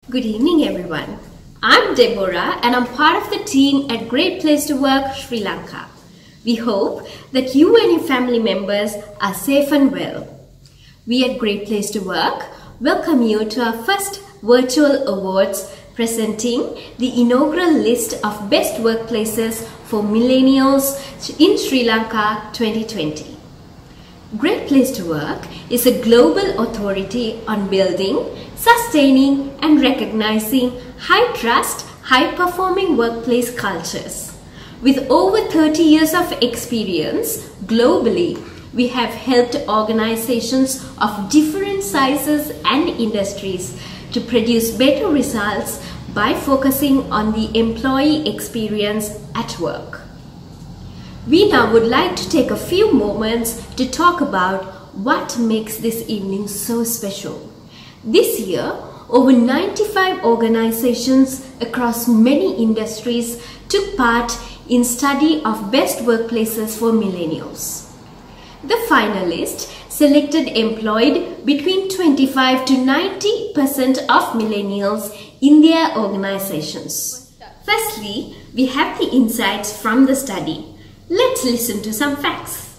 Good evening, everyone. I'm Deborah and I'm part of the team at Great Place to Work, Sri Lanka. We hope that you and your family members are safe and well. We at Great Place to Work welcome you to our first virtual awards presenting the inaugural list of best workplaces for millennials in Sri Lanka 2020. Great Place to Work is a global authority on building, sustaining and recognizing high-trust, high-performing workplace cultures. With over 30 years of experience globally, we have helped organizations of different sizes and industries to produce better results by focusing on the employee experience at work. We now would like to take a few moments to talk about what makes this evening so special. This year, over 95 organizations across many industries took part in study of best workplaces for millennials. The finalists selected employed between 25 to 90% of millennials in their organizations. Firstly, we have the insights from the study. Let's listen to some facts.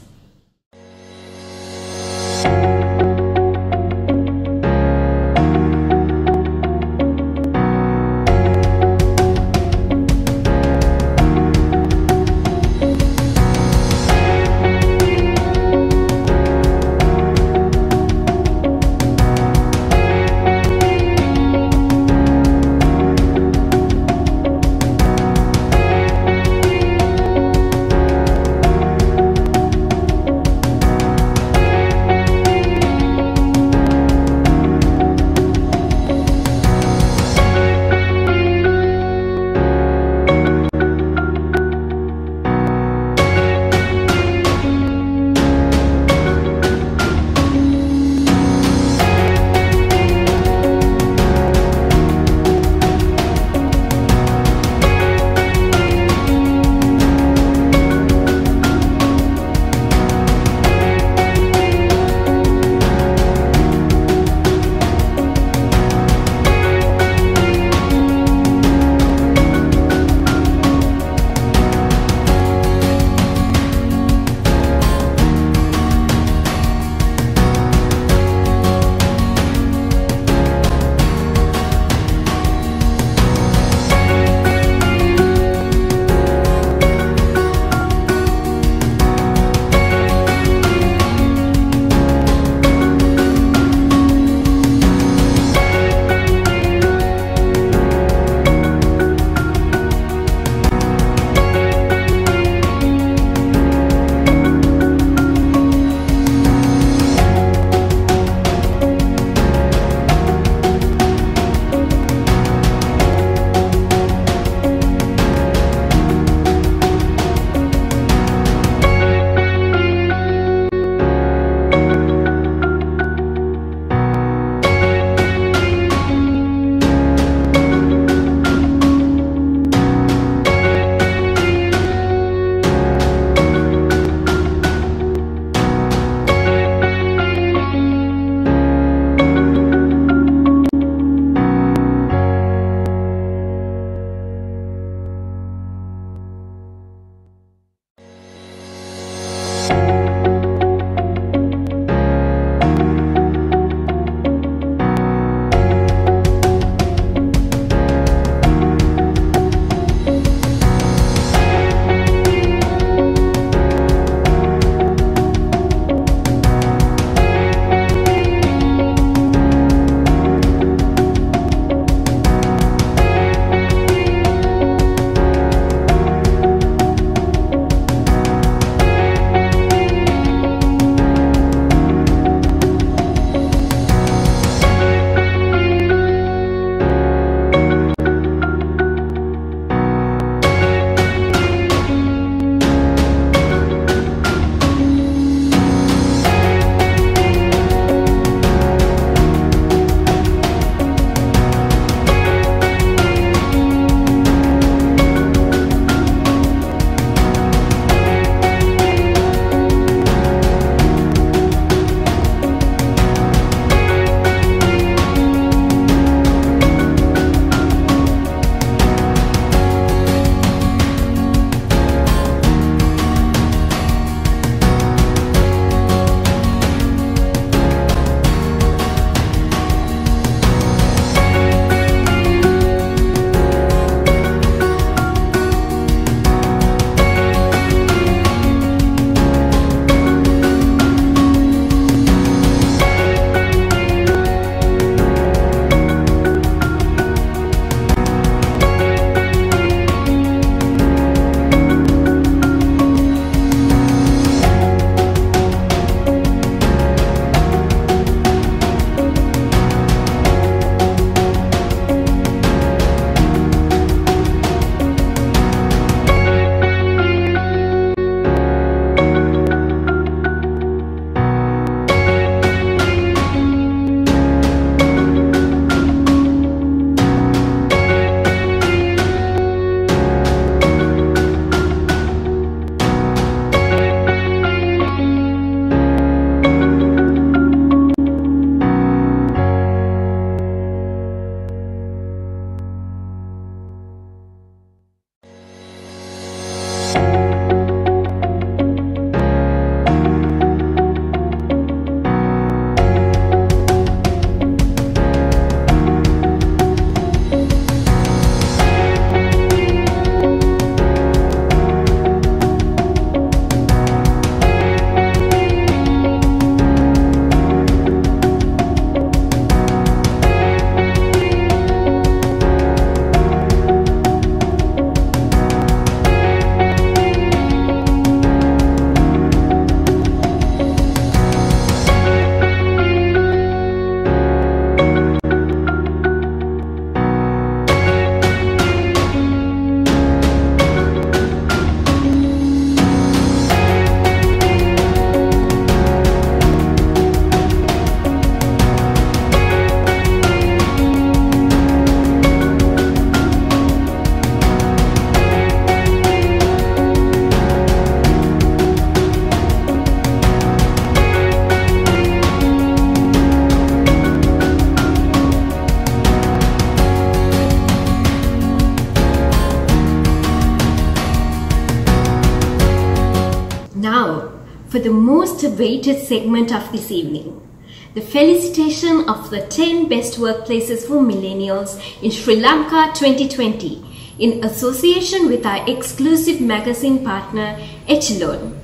for the most awaited segment of this evening, the felicitation of the 10 best workplaces for millennials in Sri Lanka 2020 in association with our exclusive magazine partner Dhl.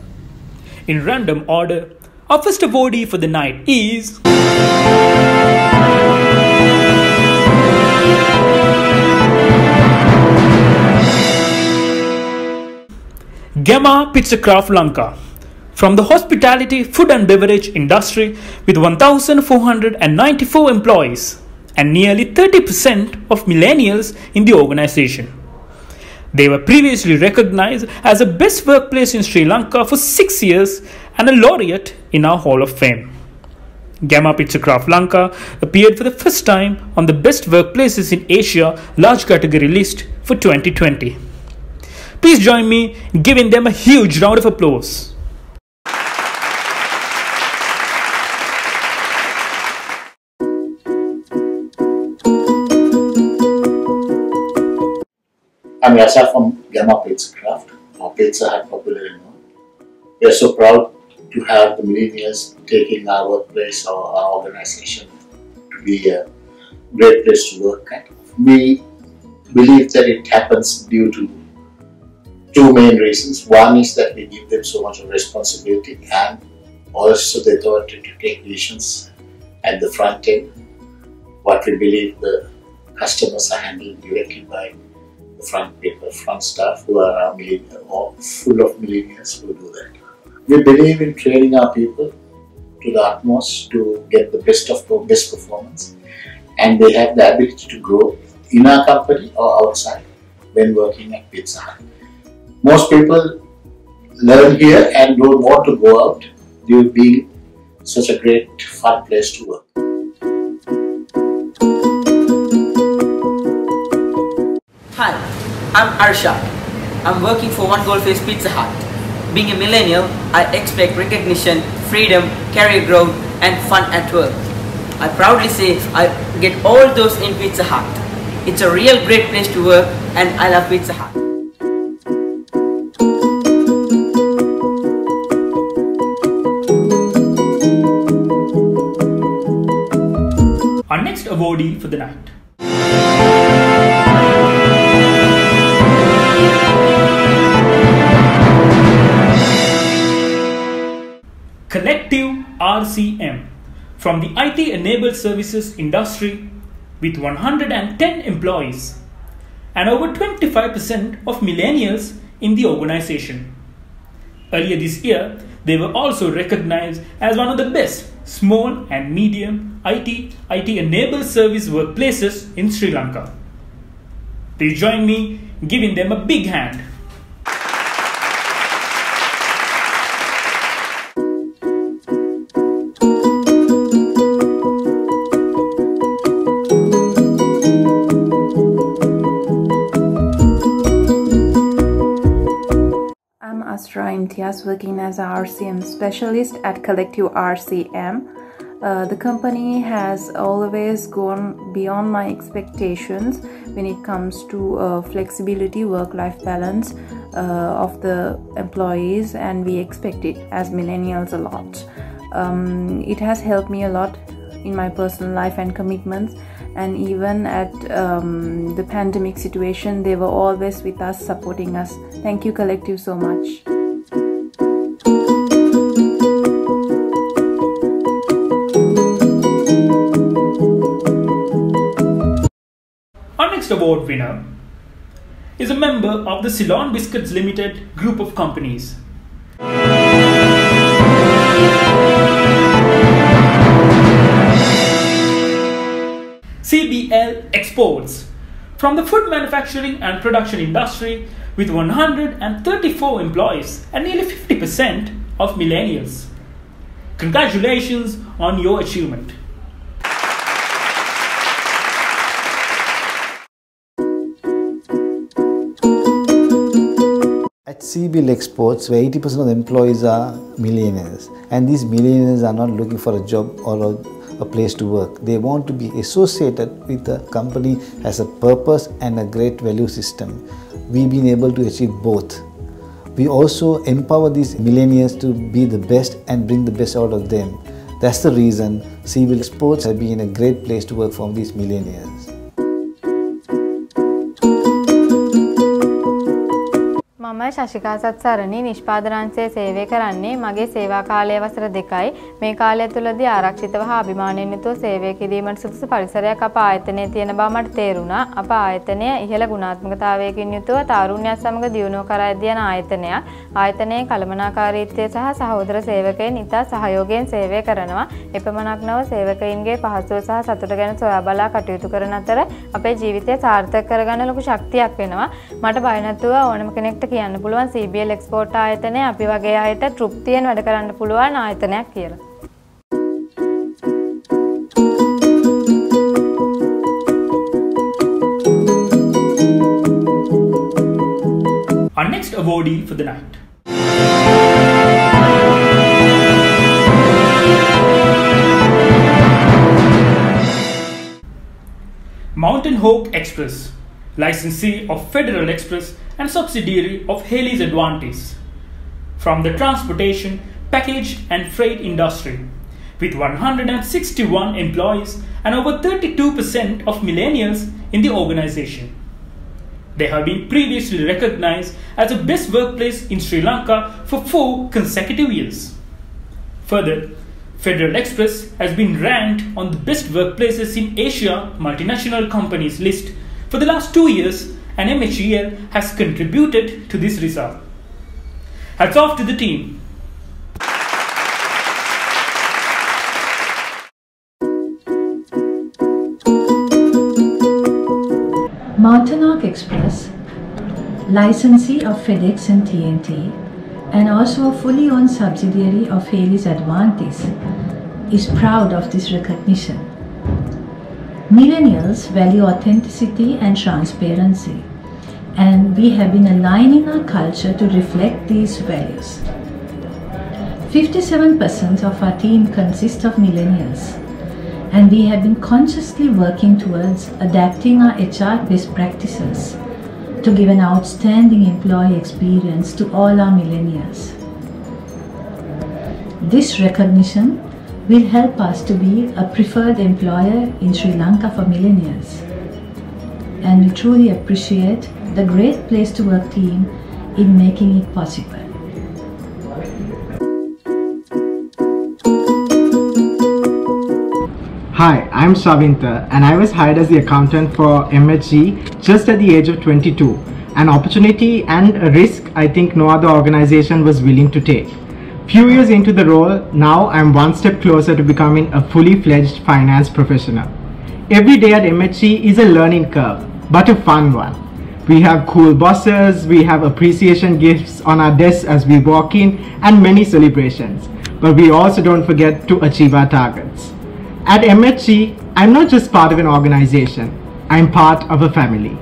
In random order, our first awardee for the night is Gemma Pizzacraft Lanka, from the hospitality, food and beverage industry with 1,494 employees and nearly 30% of millennials in the organization. They were previously recognized as the best workplace in Sri Lanka for 6 years and a laureate in our Hall of Fame. Gemma Pizzacraft Lanka appeared for the first time on the Best Workplaces in Asia large category list for 2020. Please join me in giving them a huge round of applause. I'm Yasa from Gemma Pizzacraft, or Pizza Hut popularly known. We are so proud to have the millennials taking our workplace or our organization to be a great place to work at. We believe that it happens due to two main reasons. One is that we give them so much of responsibility and also the authority to take decisions at the front end. What we believe the customers are handled directly by the front people, front staff who are full of millennials who do that. We believe in training our people to the utmost to get the best performance, and they have the ability to grow in our company or outside when working at Pizza Hut. Most people learn here and don't want to go out due to being such a great fun place to work. Hi, I'm Arsha. I'm working for One Goldface Pizza Hut. Being a millennial, I expect recognition, freedom, career growth and fun at work. I proudly say I get all those in Pizza Hut. It's a real great place to work and I love Pizza Hut. Our next awardee for the night. Collective RCM, from the IT-enabled services industry with 110 employees and over 25% of millennials in the organization. Earlier this year, they were also recognized as one of the best small and medium IT-enabled service workplaces in Sri Lanka. Please join me in giving them a big hand. Imtiaz, working as a RCM specialist at Collective RCM. The company has always gone beyond my expectations when it comes to flexibility, work-life balance of the employees, and we expect it as millennials a lot. It has helped me a lot in my personal life and commitments, and even at the pandemic situation, they were always with us, supporting us. Thank you, Collective, so much. Our next award winner is a member of the Ceylon Biscuits Limited group of companies. Cbl Exports, from the food manufacturing and production industry with 134 employees and nearly 50% of millennials. Congratulations on your achievement. At Cbl Exports, where 80% of the employees are millionaires, and these millionaires are not looking for a job or a place to work. They want to be associated with a company that has a purpose and a great value system. We've been able to achieve both. We also empower these millennials to be the best and bring the best out of them. That's the reason Cbl Exports has been a great place to work for these millennials. මම ශශිකා සත්සරණී නිෂ්පාදනාංශයේ සේවය කරන්නේ මගේ සේවා කාලය වසර 2යි. මේ කාලය තුලදී ආරක්ෂිතව හා අභිමානයෙන් යුතුව සේවය කිරීමට සුදුසු පරිසරයක් අප ආයතනයේ තියෙන බව මට තේරුණා. අප ආයතනය ඉහළ ගුණාත්මකතාවයකින් යුතුව තාරුණ්‍යයත් සමග දියුණුව කරා යන ආයතනයක්. ආයතනයේ කළමනාකාරීත්වය සහ සහෝදර සේවකයන් ඉතා සහයෝගයෙන් සේවය කරනවා. එපමණක් නොව සේවකයින්ගේ පහසුව සහ සතුට ගැන සොයා බලා කටයුතු කරන අතර අපේ ජීවිතය සාර්ථක කරගන්න ලොකු ශක්තියක් වෙනවා. මට බය නැතුව ඕනම කෙනෙක්ට කියන්න පුළුවන් Cbl Export ආයතනය අපි වගේ අයට තෘප්තියෙන් වැඩ කරන්න පුළුවන් ආයතනයක් කියලා. Our next awardee for the night. Mountain Hope Express, licensee of Dhl Express and subsidiary of Haley's Advantage, from the transportation, package and freight industry, with 161 employees and over 32% of millennials in the organization. They have been previously recognized as the best workplace in Sri Lanka for 4 consecutive years. Further, Dhl Express has been ranked on the best workplaces in Asia multinational companies list for the last 2 years, and MHEL has contributed to this result. Hats off to the team. Mountain Express, licensee of FedEx and TNT, and also a fully owned subsidiary of Haley's Advantage, is proud of this recognition. Millennials value authenticity and transparency, and we have been aligning our culture to reflect these values. 57% of our team consists of millennials, and we have been consciously working towards adapting our HR best practices to give an outstanding employee experience to all our millennials. This recognition will help us to be a preferred employer in Sri Lanka for millennials, and we truly appreciate the Great Place to Work team in making it possible. Hi, I'm Shavinta and I was hired as the accountant for MHG just at the age of 22. An opportunity and a risk I think no other organization was willing to take. Few years into the role, now I'm one step closer to becoming a fully fledged finance professional. Every day at MHG is a learning curve, but a fun one. We have cool bosses, we have appreciation gifts on our desks as we walk in, and many celebrations. But we also don't forget to achieve our targets. At MHG, I'm not just part of an organization, I'm part of a family.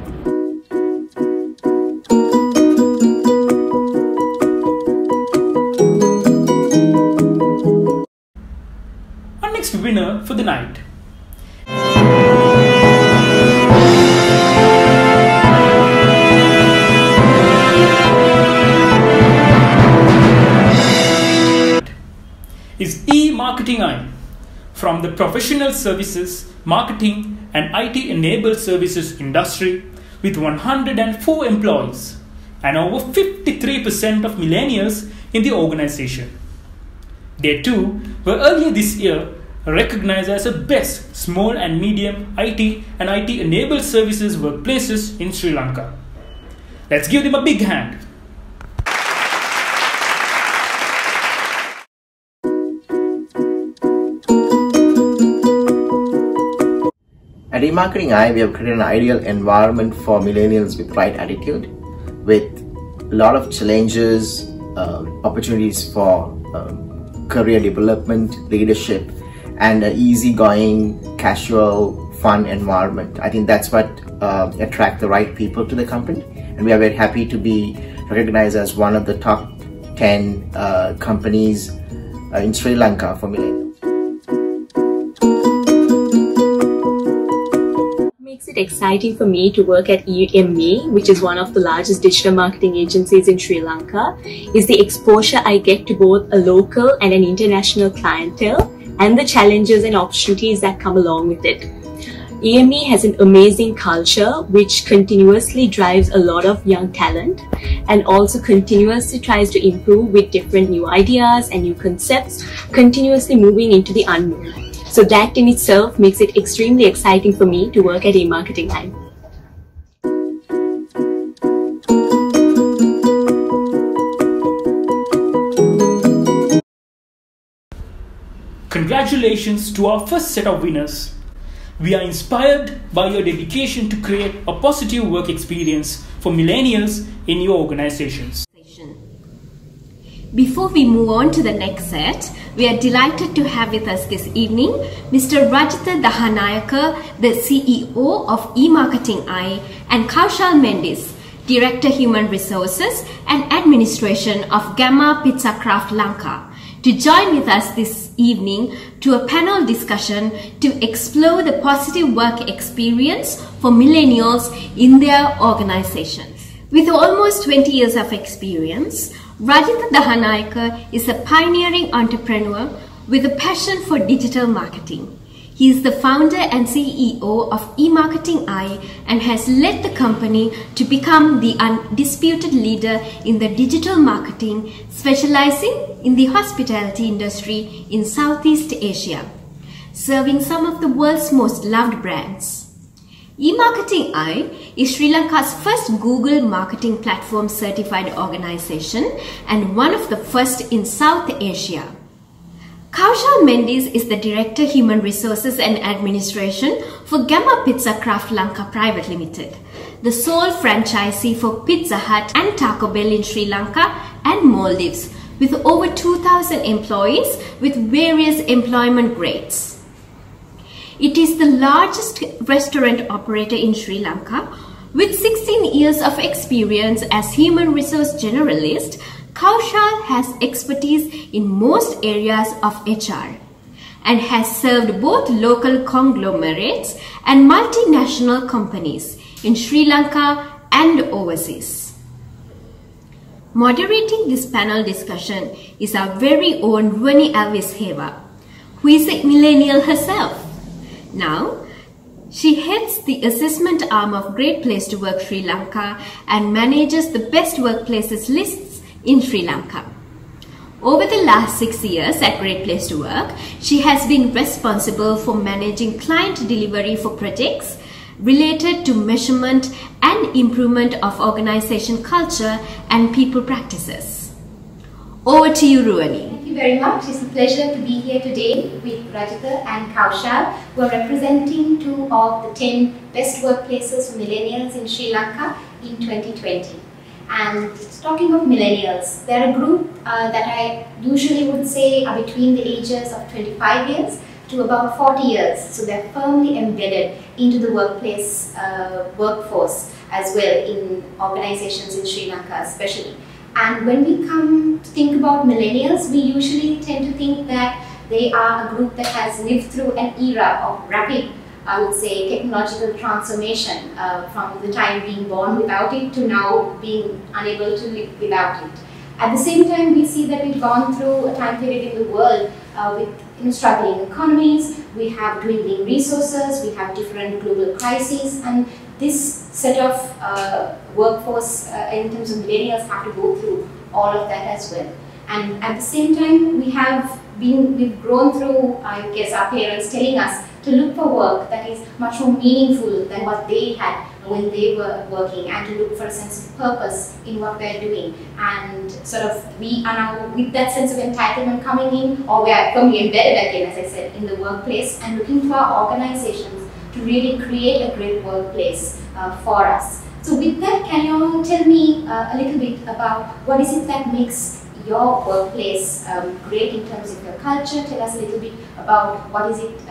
Our next winner for the night. Is E-Marketing I, from the professional services, marketing and IT-enabled services industry, with 104 employees and over 53% of millennials in the organization. They too were earlier this year recognized as the best small and medium IT and IT-enabled services workplaces in Sri Lanka. Let's give them a big hand. At eMarketing I, we have created an ideal environment for millennials with right attitude, with a lot of challenges, opportunities for career development, leadership, and an easygoing, casual, fun environment. I think that's what attracts the right people to the company, and we are very happy to be recognized as one of the top 10 companies in Sri Lanka for millennials. it exciting for me to work at EME, which is one of the largest digital marketing agencies in Sri Lanka, is the exposure I get to both a local and an international clientele and the challenges and opportunities that come along with it. EME has an amazing culture which continuously drives a lot of young talent and also continuously tries to improve with different new ideas and new concepts, continuously moving into the unknown. So that in itself makes it extremely exciting for me to work at eMarketing Eye. Congratulations to our first set of winners. We are inspired by your dedication to create a positive work experience for millennials in your organizations. Before we move on to the next set, we are delighted to have with us this evening Mr. Radhika Dhanayaka, the CEO of eMarketing Eye, and Kaushal Mendis, Director Human Resources and Administration of Gamma Pizza Craft Lanka, to join with us this evening to a panel discussion to explore the positive work experience for millennials in their organizations. With almost 20 years of experience, Radhika Dhanayaka is a pioneering entrepreneur with a passion for digital marketing. He is the founder and CEO of eMarketing Eye and has led the company to become the undisputed leader in the digital marketing, specializing in the hospitality industry in Southeast Asia, serving some of the world's most loved brands. eMarketing Eye is Sri Lanka's first Google marketing platform certified organization and one of the first in South Asia. Kaushal Mendis is the Director Human Resources and Administration for Gamma Pizza Craft Lanka Private Limited, the sole franchisee for Pizza Hut and Taco Bell in Sri Lanka and Maldives, with over 2,000 employees with various employment grades. It is the largest restaurant operator in Sri Lanka. With 16 years of experience as human resource generalist, Kaushal has expertise in most areas of HR and has served both local conglomerates and multinational companies in Sri Lanka and overseas. Moderating this panel discussion is our very own Rwani Alvis Heva, who is a millennial herself. Now, she heads the assessment arm of Great Place to Work Sri Lanka and manages the best workplaces lists in Sri Lanka. Over the last 6 years at Great Place to Work, she has been responsible for managing client delivery for projects related to measurement and improvement of organization culture and people practices. Over to you, Rwani. Thank you very much. It's a pleasure to be here today with Radhika and Kaushal, who are representing 2 of the 10 best workplaces for millennials in Sri Lanka in 2020. And talking of millennials, they're a group that I usually would say are between the ages of 25 years to about 40 years. So they're firmly embedded into the workplace workforce as well in organizations in Sri Lanka especially. And when we come to think about millennials, we usually tend to think that they are a group that has lived through an era of rapid, I would say, technological transformation from the time being born without it to now being unable to live without it. At the same time, we see that we've gone through a time period in the world with struggling economies, we have dwindling resources, we have different global crises, and this set of workforce in terms of millennials have to go through all of that as well. And at the same time, we've grown through, I guess, our parents telling us to look for work that is much more meaningful than what they had when they were working, and to look for a sense of purpose in what they're doing. And sort of we are now with that sense of entitlement coming in, or we are firmly embedded again, as I said, in the workplace, and looking for our organizations to really create a great workplace for us. So with that, can you tell me a little bit about what is it that makes your workplace great in terms of your culture? Tell us a little bit about what is it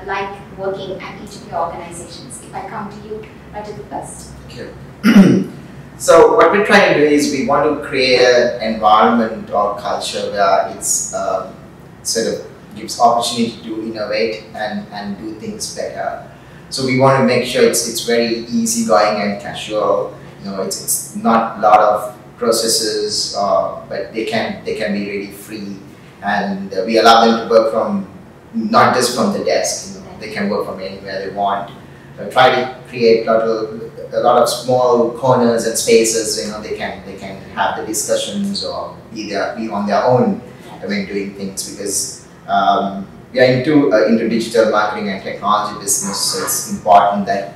like working at each of your organizations. If I come to you, Radhika first. Okay. So what we're trying to do is we want to create an environment or culture where it's sort of gives opportunity to innovate and do things better. So we want to make sure it's very easygoing and casual. You know, it's not a lot of processes, but they can be really free, and we allow them to work from not just from the desk. You know, they can work from anywhere they want. Try to create a lot of small corners and spaces. You know, they can have the discussions or be on their own when doing things, because we are into digital marketing and technology business, so it's important that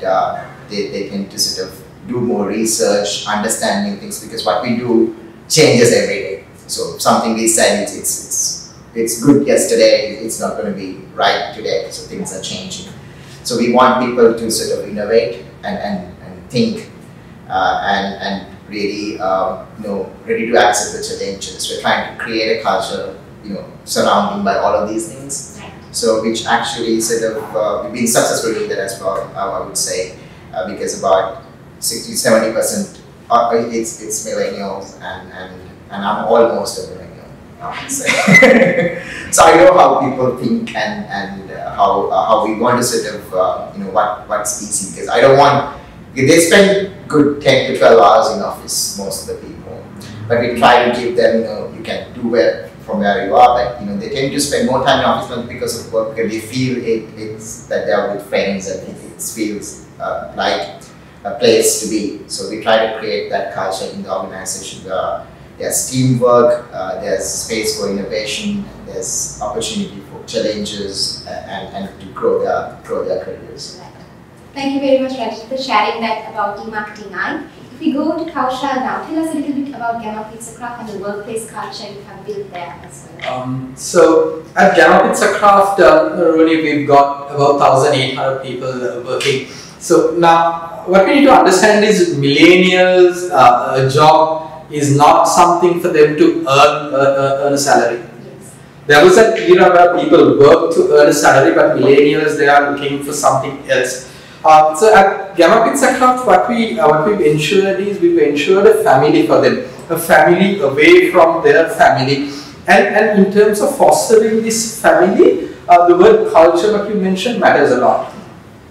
they tend to sort of do more research, understanding things, because what we do changes every day. So if something we said it's good yesterday, it's not going to be right today. So things are changing. So we want people to sort of innovate and think and really ready to accept the challenges. We're trying to create a culture, surrounding by all of these things. So which actually sort of we've been successful in that as well. I would say because about 60-70% it's millennials, and I'm almost a millennial, I would say. So I know how people think and how we want to sort of what's easy, because I don't want, they spend good 10 to 12 hours in office, most of the people, but we try to give them, you can do it from where you are, but they tend to spend more time in office not because of work, because they feel it's that they are with friends and it feels like a place to be. So we try to create that culture in the organization where there's teamwork, there's space for innovation, there's opportunity for challenges, and to grow their careers. Right. Thank you very much, Radhika, for sharing that about e-marketing eye. If we go to Kaushal now, tell us a little bit about Gamma Pizza Craft and the workplace culture you have built there as well. So at Gamma Pizza Craft, really we've got about 1,800 people working. So now what we need to understand is millennials, a job is not something for them to earn a salary. Yes. There was an era where people work to earn a salary, but millennials, they are looking for something else. So at Gamma Pizza Craft, what we've ensured is we've ensured a family for them, a family away from their family. And in terms of fostering this family, the word culture, what you mentioned, matters a lot.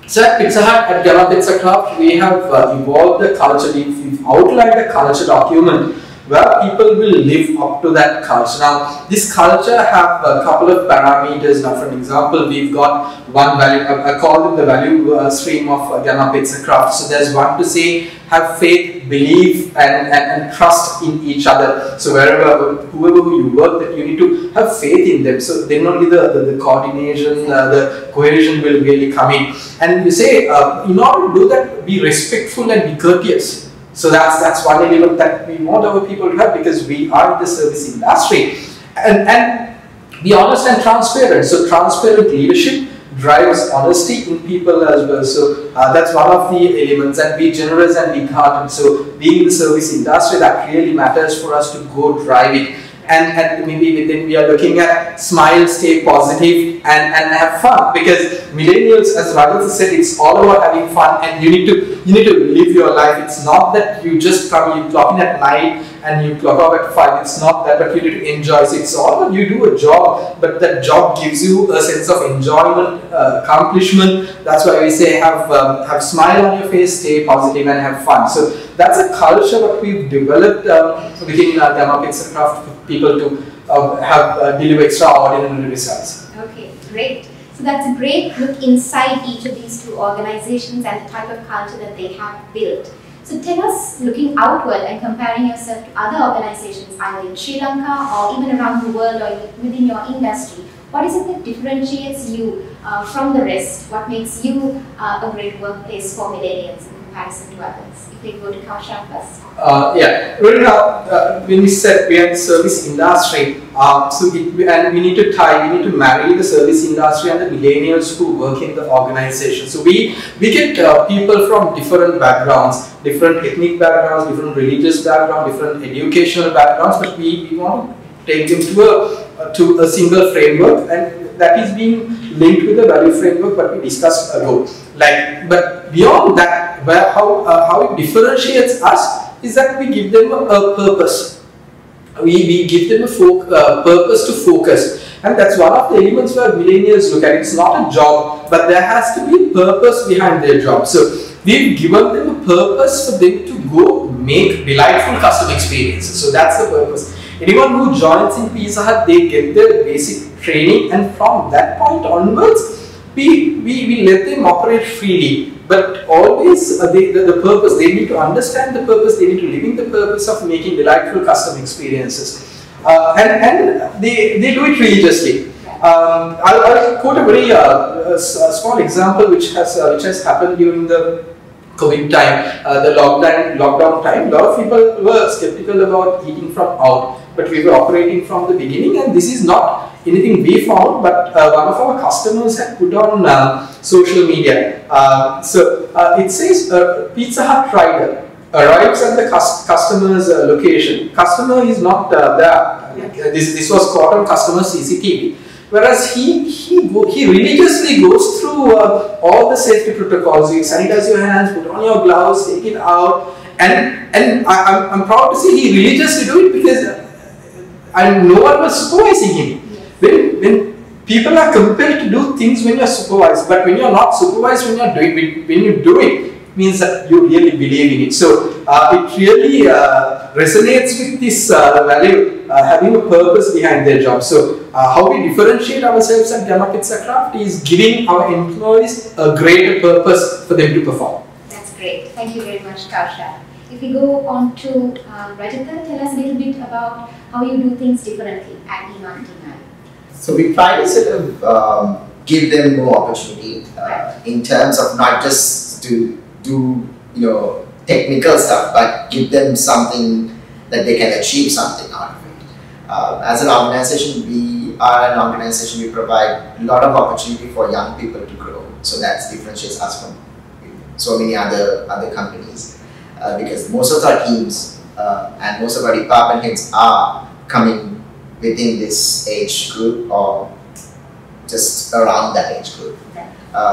So at Pizza Hut, at Gamma Pizza Craft, we have evolved the culture. We've outlined a culture document where people will live up to that culture. Now, this culture have a couple of parameters. Now, for example, we've got one value, I call them the value stream of Gamma Pizza Craft. So there's one to say, have faith, believe, and trust in each other. So whoever you work, that you need to have faith in them. So then only the coordination, the cohesion will really come in. And we say, in order to do that, be respectful and be courteous. So that's one element that we want our people to have, because we are in the service industry. And be honest and transparent. So transparent leadership drives honesty in people as well. So that's one of the elements. And be generous and be hearted. So being in the service industry, that really matters for us to go drive it. And maybe within we are looking at smile, stay positive, and have fun, because millennials, as Radhika said, it's all about having fun, and you need to live your life. It's not that you just come, you clock in at night and you clock off at 5. It's not that, but you need to enjoy. So it's all about you do a job, but that job gives you a sense of enjoyment, accomplishment. That's why we say have smile on your face, stay positive, and have fun. So that's a culture that we've developed within Gamma Pizza Craft, people to deliver extraordinary results. Okay, great. So that's a great look inside each of these two organizations and the type of culture that they have built. So tell us, looking outward and comparing yourself to other organizations either in Sri Lanka or even around the world or within your industry, what is it that differentiates you from the rest? What makes you a great workplace for millennials in comparison to others? If we go to Kaushal first. Yeah, really now, when we said we are in the service industry, and we need to marry the service industry and the millennials who work in the organization. So we get people from different backgrounds, different ethnic backgrounds, different religious backgrounds, different educational backgrounds, but we want to take them to a single framework, and that is being linked with the value framework that we discussed ago. But beyond that, how it differentiates us is that we give them a purpose. We give them a purpose to focus. And that's one of the elements where millennials look at it. It's not a job, but there has to be a purpose behind their job. So we've given them a purpose for them to go make delightful customer experiences. So that's the purpose. Anyone who joins in Pizza Hut, they get their basic training, and from that point onwards, we let them operate freely. But always the purpose, they need to understand the purpose, they need to live in the purpose of making delightful customer experiences. And they do it religiously. I'll quote a very small example which has happened during the COVID time, the lockdown time. A lot of people were skeptical about eating from out, but we were operating from the beginning, and this is not anything we found, but one of our customers had put on social media. It says Pizza Hut rider arrives at the customer's location. Customer is not there. This was caught on customer CCTV. Whereas he religiously goes through all the safety protocols. You sanitize your hands, put on your gloves, take it out, and I'm proud to say he religiously do it because no one was supervising him. When people are compelled to do things when you're supervised, but when you're not supervised, when you do it, means that you really believe in it. So it really resonates with this value, having a purpose behind their job. So how we differentiate ourselves at Gamma Pizza Craft is giving our employees a greater purpose for them to perform. That's great. Thank you very much, Kaushal. If we go on to Radhika, tell us a little bit about how you do things differently at e-marketing. So we try to sort of give them more opportunity in terms of not just to do technical stuff, but give them something that they can achieve something out of it. As an organization, we provide a lot of opportunity for young people to grow. So that differentiates us from so many other companies, because most of our teams and most of our department heads are coming within this age group or just around that age group.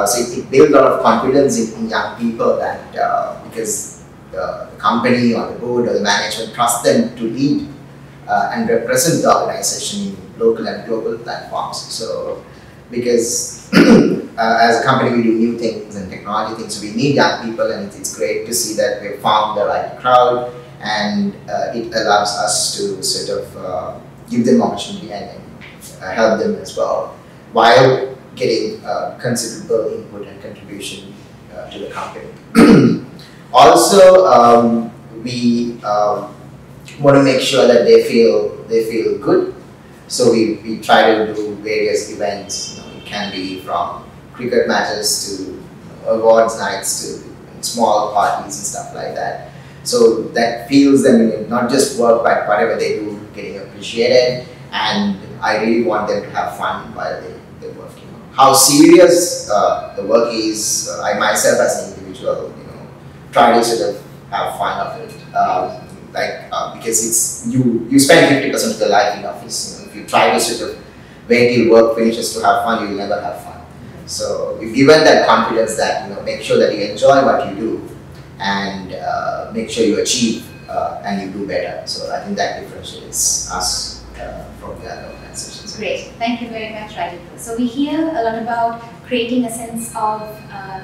So it builds a lot of confidence in young people that because the company or the board or the management trust them to lead and represent the organization in local and global platforms. So because as a company we do new things and technology things, so we need young people, and it's great to see that we've found the right crowd, and it allows us to sort of give them opportunity and help them as well, while getting considerable input and contribution to the company. Also, we want to make sure that they feel good. So we try to do various events. It can be from cricket matches to awards nights to small parties and stuff like that. So that feels them not just work, but whatever they do getting appreciated. And I really want them to have fun while they're working. How serious the work is, I myself as an individual, try to sort of have fun of it. Because it's you spend 50% of your life in office. If you try to sort of wait till work finishes to have fun, you'll never have fun. So we've given that confidence that make sure that you enjoy what you do, and make sure you achieve and you do better. So I think that differentiates us from the other organizations. Great, thank you very much, Radhika. So we hear a lot about creating a sense of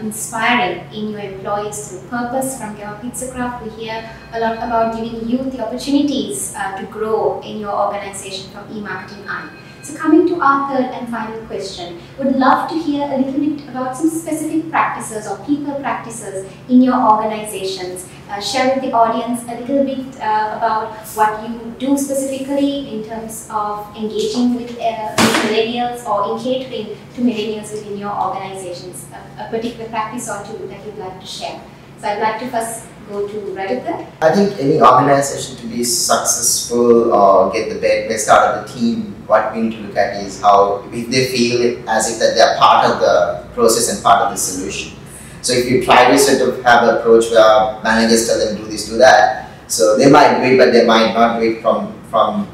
inspiring in your employees through purpose from Gamma Pizza Craft. We hear a lot about giving youth the opportunities to grow in your organization from e-marketing eye. So coming to our third and final question, would love to hear a little bit about some specific practices or people practices in your organizations. Share with the audience a little bit about what you do specifically in terms of engaging with millennials or in catering to millennials within your organizations. A particular practice or two that you'd like to share. So I'd like to first go to Radhika. I think any organization to be successful or get the best out of the team, what we need to look at is how if they feel as if that they are part of the process and part of the solution. So if you try to sort of have an approach where managers tell them do this, do that, so they might do it, but they might not do it from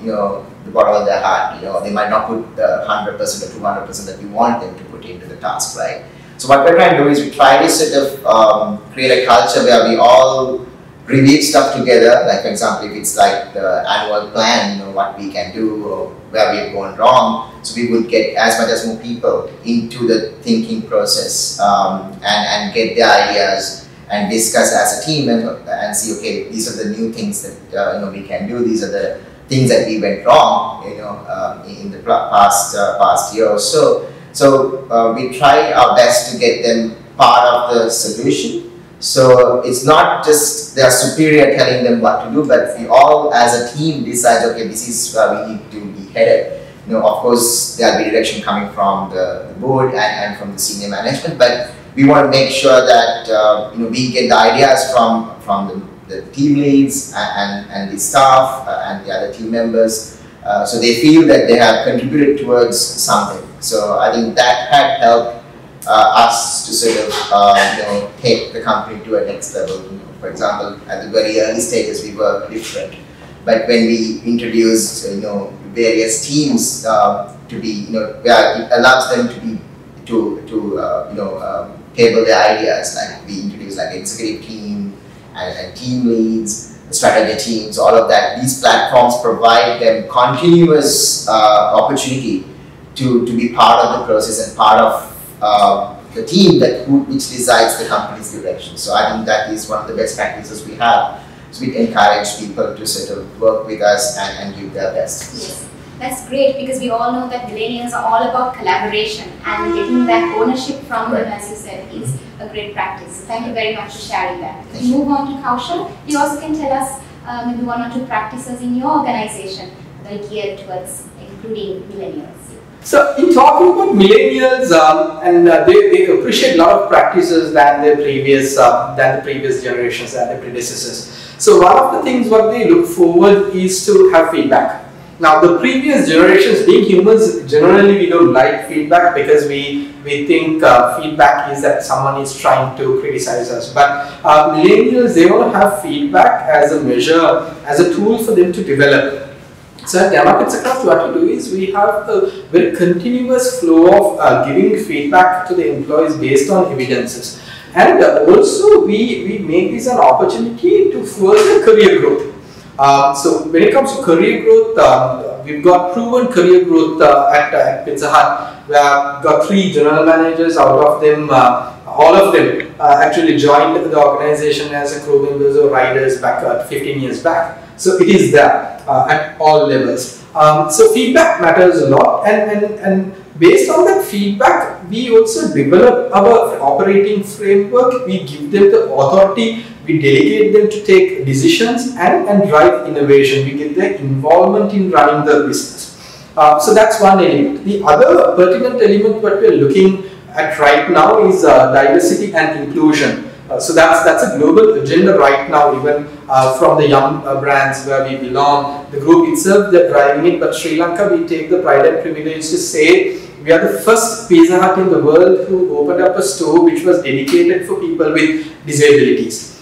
the bottom of their heart. They might not put the 100% or 200% that we want them to put into the task, right? So what we're trying to do is we try to sort of create a culture where we all review stuff together. Like for example, if it's like the annual plan, what we can do or where we've gone wrong. So we would get as much as more people into the thinking process and get their ideas and discuss as a team and see, okay, these are the new things that we can do. These are the things that we went wrong, in the past year or so. So we try our best to get them part of the solution. So it's not just their superior telling them what to do, but we all as a team decide, okay, this is where we need to be headed. Of course, there will be direction coming from the board and from the senior management, but we want to make sure that we get the ideas from the team leads and the staff and the other team members, so they feel that they have contributed towards something. So I think that had helped us to sort of take the company to a next level. For example, at the very early stages we were different, but when we introduced various teams to be where it allows them to be table their ideas, like we introduced like executive team and team leads, strategy teams, all of that. These platforms provide them continuous opportunity to be part of the process and part of the team which decides the company's direction. So I think that is one of the best practices we have. So we encourage people to sort of work with us and give their best. Yes, that's great, because we all know that millennials are all about collaboration, and getting that ownership from them, as you said, is a great practice. So thank you very much for sharing that. If we move on to Kaushal, you also can tell us maybe one or two practices in your organization that are geared towards including millennials. So in talking about millennials, they appreciate a lot of practices than the previous generations and their predecessors. So one of the things what they look forward is to have feedback. Now the previous generations, being humans, generally we don't like feedback because we think feedback is that someone is trying to criticize us. But millennials, they want to have feedback as a measure, as a tool for them to develop. So at Dhl Express, what we do is we have a very continuous flow of giving feedback to the employees based on evidences. And also we make this an opportunity to further career growth. So when it comes to career growth, we've got proven career growth at Pizza Hut. We have got 3 general managers. Out of them, all of them actually joined the organization as a crew members or riders back 15 years back. So it is there at all levels. So feedback matters a lot, and based on that feedback, we also develop our operating framework. We give them the authority. We delegate them to take decisions and drive innovation. We get their involvement in running the business. So that's one element. The other pertinent element what we are looking at right now is diversity and inclusion. So that's a global agenda right now, even from the young brands where we belong. The group itself, they're driving it, but Sri Lanka, we take the pride and privilege to say we are the first Pizza Hut in the world who opened up a store which was dedicated for people with disabilities.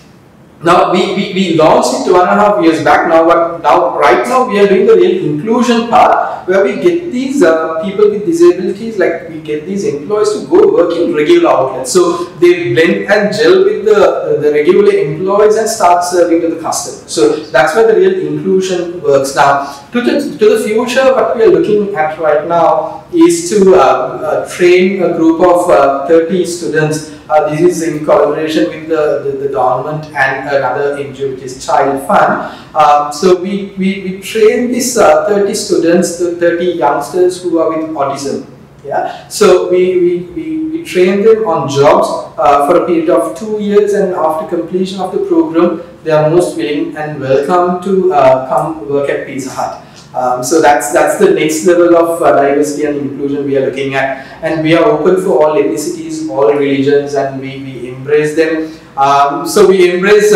Now we launched it 2.5 years back. Right now we are doing the real inclusion part, where we get these people with disabilities, like we get these employees to go work in regular outlets. So they blend and gel with the regular employees and start serving to the customer. So that's where the real inclusion works. Now to the future, what we are looking at right now is to train a group of 30 students. This is in collaboration with the government and another NGO, which is Child Fund. So we train these 30 students, 30 youngsters who are with autism. Yeah. So we train them on jobs for a period of 2 years, and after completion of the program, they are most willing and welcome to come work at Pizza Hut. So that's the next level of diversity and inclusion we are looking at, and we are open for all ethnicities, all religions, and we embrace them. So we embrace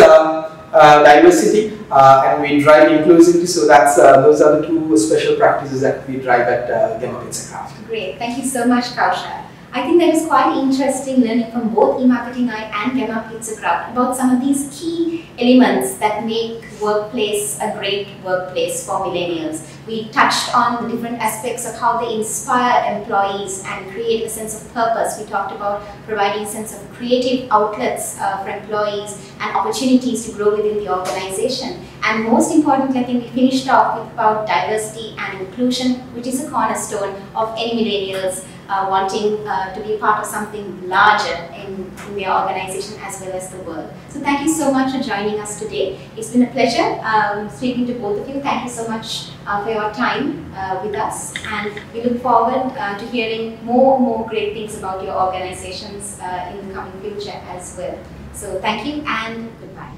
diversity and we drive inclusivity. So those are the 2 special practices that we drive at Gamma Pizza Craft. Great, thank you so much, Kaushal. I think that is quite interesting learning from both eMarketing Eye and Gamma Pizza Craft about some of these key elements that make workplace a great workplace for millennials. We touched on the different aspects of how they inspire employees and create a sense of purpose. We talked about providing a sense of creative outlets for employees and opportunities to grow within the organization. And most importantly, I think we finished off with about diversity and inclusion, which is a cornerstone of any millennials wanting to be a part of something larger in their organization as well as the world. So thank you so much for joining us today. It's been a pleasure speaking to both of you. Thank you so much for your time with us, and we look forward to hearing more great things about your organizations in the coming future as well. So thank you and goodbye.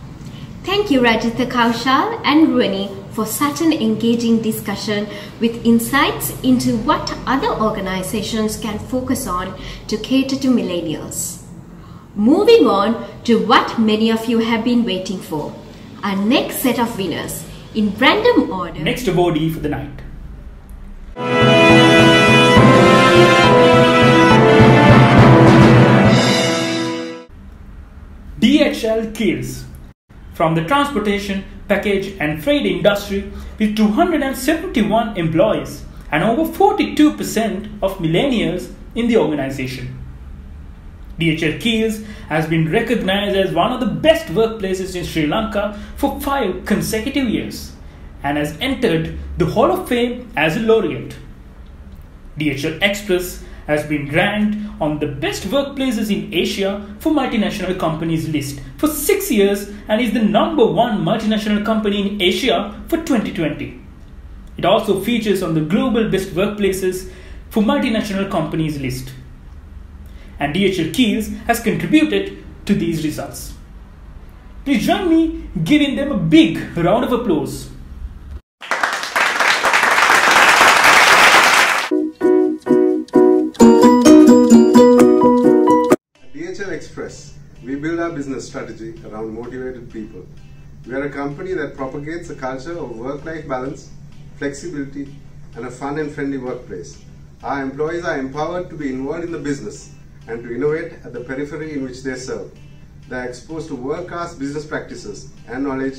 Thank you Radhika, Kaushal and Ruani for such an engaging discussion with insights into what other organizations can focus on to cater to millennials. Moving on to what many of you have been waiting for, our next set of winners in random order. Next awardee for the night. Dhl Express, from the transportation, package and freight industry with 271 employees and over 42% of millennials in the organization. Dhl Express has been recognized as one of the best workplaces in Sri Lanka for 5 consecutive years and has entered the Hall of Fame as a laureate. Dhl Express has been ranked on the best workplaces in Asia for multinational companies list for 6 years and is the #1 multinational company in Asia for 2020. It also features on the global best workplaces for multinational companies list. And Dhl Express has contributed to these results. Please join me giving them a big round of applause. Dhl Express, we build our business strategy around motivated people. We are a company that propagates a culture of work-life balance, flexibility, and a fun and friendly workplace. Our employees are empowered to be involved in the business and to innovate at the periphery in which they serve. They are exposed to world-class business practices and knowledge